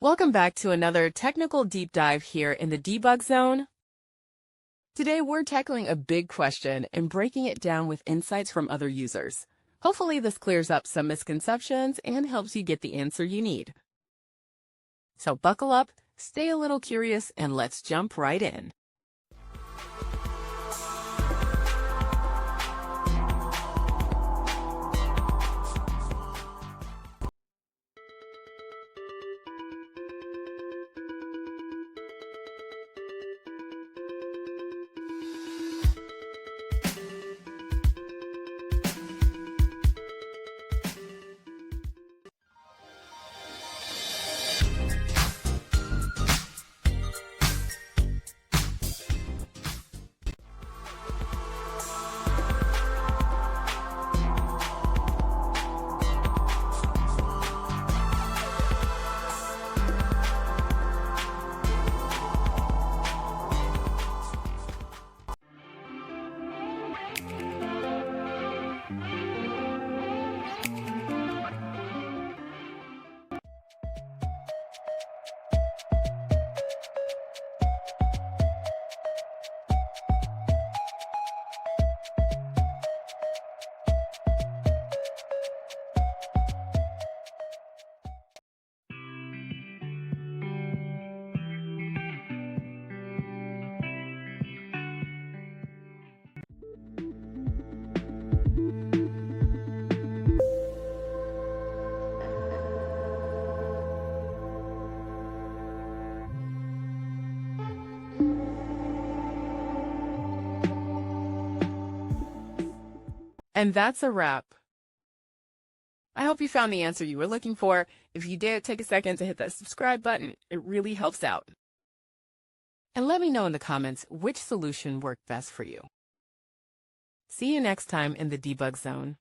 Welcome back to another technical deep dive here in the debug zone. Today we're tackling a big question and breaking it down with insights from other users. Hopefully this clears up some misconceptions and helps you get the answer you need. So buckle up, stay a little curious, and let's jump right in. And that's a wrap. I hope you found the answer you were looking for. If you did, take a second to hit that subscribe button. It really helps out. And let me know in the comments which solution worked best for you. See you next time in the debug zone.